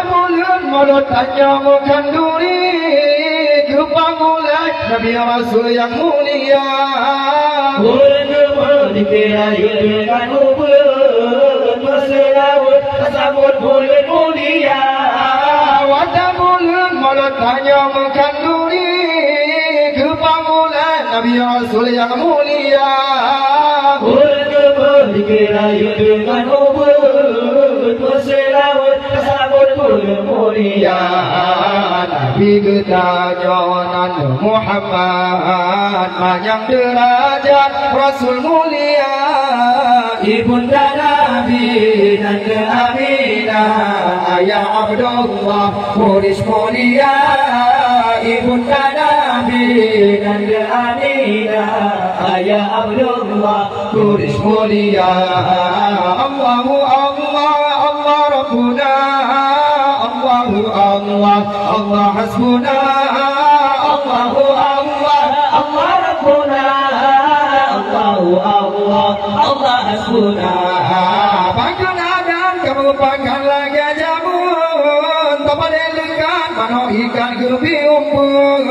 mulut mulut tanya bukan duri, kepangulat Nabi Rasul yang mulia. Mulut dikira dengan mulut, berselawat tersebut mulut mulia. Wadah mulut tanya bukan duri, kepangulat Nabi Rasul yang mulia. Mulut dikira dengan mulut, berselawat tersebut mulut mulia. Nabi kita jonan Muhammad panjang derajat Rasul mulia. Ibunda Nabi dan Aminah, ayah Abdullah Muris mulia. Ibunda Nabi dan Aminah, ayah Abdullah Muris mulia. Allahu Allah Allah Rabbuna, Allahu Allah Allah hasbuna, Allahu Allah Allah Rabbuna, Allahu Allah Allah hasbuna. Pakan Adam kamu pakan lagi jamun, tanpa delekan mano ikan gebi umpun.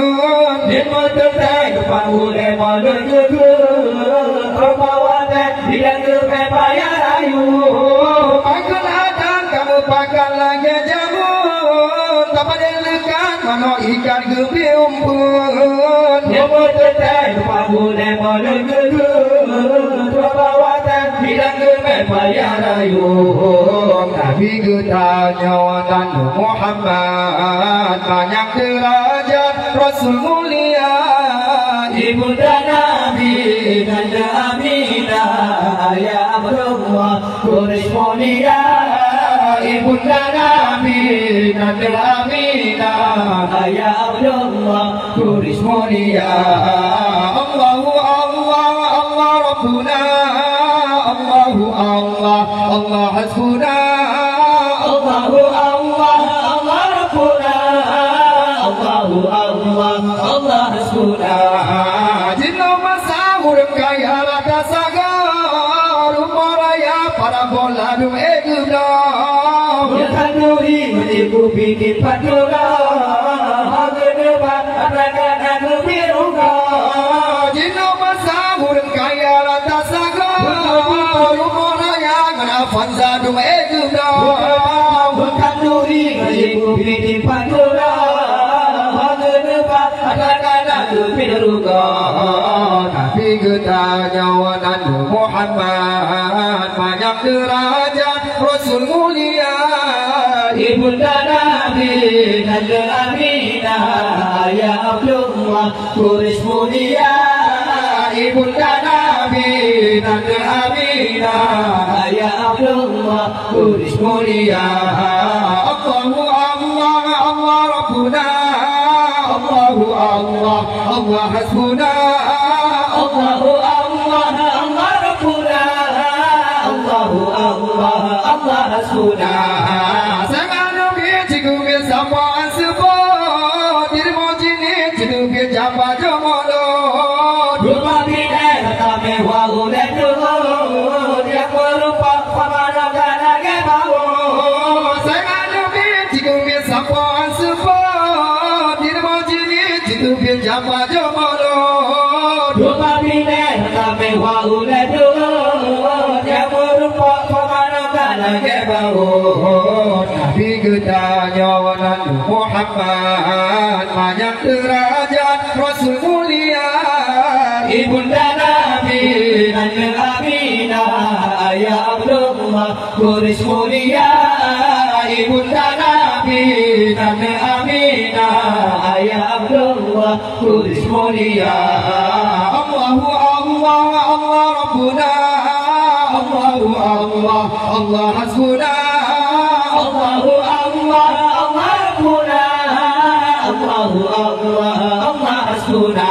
Demo tertai depan boleh malu juga, perbawanan tidak kepepaya rayu. Pakan Adam kamu pakan lagi jamun, tanpa delekan mano ikan gebi umpun. Demo tertai depan boleh malu juga, perbawanan tidak kepepaya rayu. Nabi kita nyawanan Muhammad banyak derajat Rasul mulia. Ibunda Nabi dan Aminah, ayah Abdullah Quraisy mulia. Ibunda Nabi dan Aminah, ayah Abdullah Quraisy mulia. Allahu Allah Allah Rabbuna, Allahu Allah Allah hasbuna, Allahu Allah Allah Rabbuna, Allahu Allah Allah hasbuna. Jinna masahur kaya rata sagar, umaraya para bola dum eguna. Ya tanuri menipu bikin padura, hageneba atrakan aku biruga. Jinna masahur kaya rata sagar, umaraya ngana fanza dum eguna. Bukan nuri menipu bikin padura, hageneba atrakan aku biruga. Nabi kita nyawanan Muhammad banyak derajat Rasul mulia. Ibunda Nabi dan Aminah, ayah Abdullah Quraisy mulia. Ibunda Nabi dan Aminah, ayah Abdullah Quraisy mulia. Allahu Allah Allah Rabbuna, Allahu Allah Allah hasbuna, Allahu Allah Allah Rabbuna, Allahu Allah Allah hasbuna. Sangat nabi cikgu bersama sebut dirimu jini cikgu berjamba jomolo. Rumah bidai kami wahu dan turun, yang berupa pemanakan lagi bau. Sangat nabi cikgu bersama sebut dirimu jini cikgu berjamba jomolo. Rumah bidai kami wahu dan turun, yang berupa pemanakan lagi bau. Nabi kita nyawanan Muhammad banyak derajat Rasul mulia. Ibunda Nabi dan Aminah, ayah Abdullah Quraisy mulia. Ibunda Nabi dan Aminah, ayah Abdullah Quraisy mulia. Allahu Allah Allah Rabbuna, Allahu Allah Allah hasbuna, Allahu Allah Allah Rabbuna, Allahu Allah Allah hasbuna.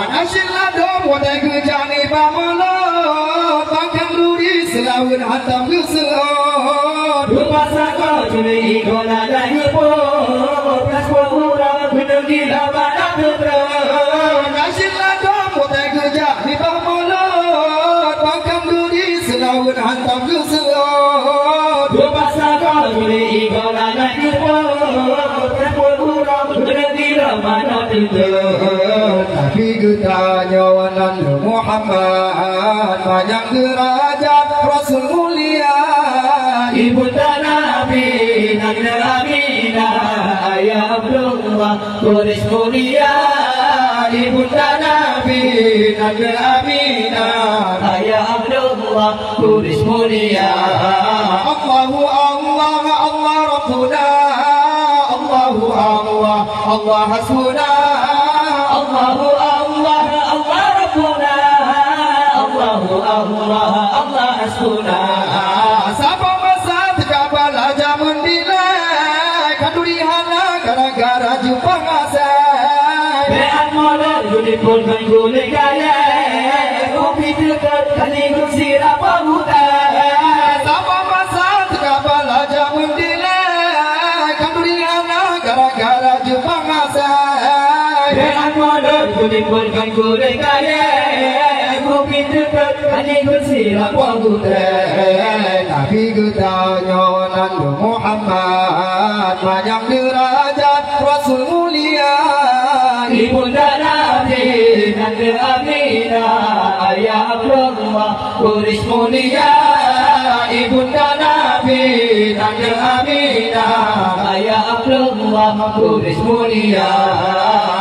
Nasyillah dom wadai kejani pamulut, bangkang ruri selawun hantam keselot. Rumah saka curi gona dahi pun, kaswa urang bener gila badak bener. Nasyillah dom wadai kejani pamulut, bangkang ruri selawun hantam keselot. Rumah saka curi gona dahi kemana kita. Nabi kita nyawanan Muhammad banyak derajat Rasul mulia. Ibunda Nabi Nanda Aminah Ayah Abdullah Quraisy mulia. Ibunda Nabi Nanda Aminah Ayah Abdullah Quraisy mulia. Allahu Allah Allah Rabbuna Allahu Allah Allah Hasbuna Allahu Allah Allah Rabbuna Allahu Allah Allah Hasbuna. Siapa masa terkabal aja mendilai Kanduri hala gara-gara jumpa ngasai Beat modal Yudipun menggulai kaya Kopi dekat Kali kusir apa hutan. Siapa masa terkabal aja mendilai Kanduri hala gara-gara jumpa ngasai Beat modal Yudipun menggulai kaya Kopi dekat Kali kusir apa hutan. Nabi kita nyawanan Muhammad banyak derajat Rasul mulia. Ibunda Nabi Nanda Aminah Ayah Abdullah Quraisy mulia. Ibunda Nabi Nanda Aminah Ayah Abdullah Quraisy mulia.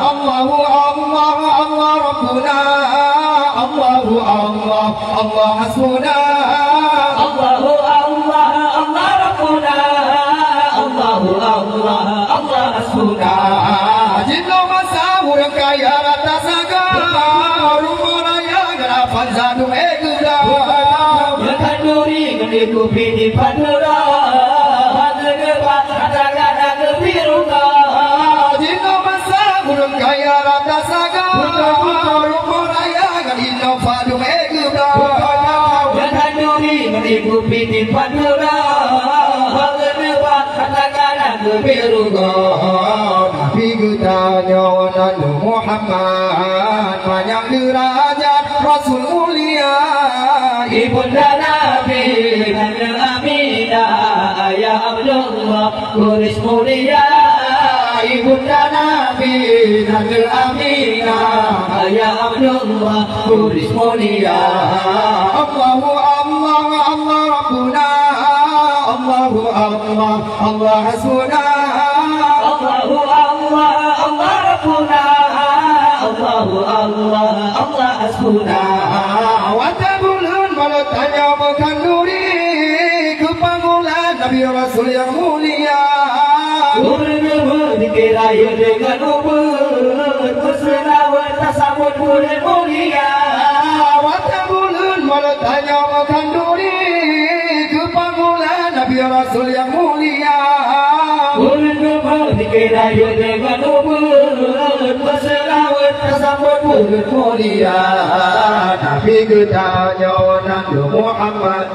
Allahu Allah Allah Rabbuna Allahu Allah Allah Hasbuna Allahu Allah Allah Rabbuna Allahu Allah Allah Hasbuna. Jinno masa urang kaya rata saga rumah raya garapan zadu egura Ya kanduri ngeniku pidi padura Hadega kata-kata kebiruka. Jinno masa urang kaya rata saga rumah raya gadino fadu egura Ya kanduri ngeniku pidi padura Hadega kata-kata kebiruka. Nabi kita nyawanan Muhammad banyak derajat Rasul mulia. Ibunda Nabi Nanda Aminah Ayah Abdullah Quraisy mulia. Ibunda Nabi Nanda Aminah Ayah Abdullah Quraisy mulia. Allahu Allah Allah Rabbuna Allahu Allah Allah Hasbuna Allahu Allah Allah Rabbuna Allahu Allah Allah Hasbuna. Watabulun malatanya mengkanduri kepanggulan Nabi Rasul yang mulia. Berdua dikiraya dengan ubud berselawat tasawuf boleh mulia. Watabulun malatanya mengkanduri kepanggulan Nabi Rasul yang mulia. Berdua dikiraya dengan ubud berselawat tasawuf boleh mulia. Nabi kita nyawanan Muhammad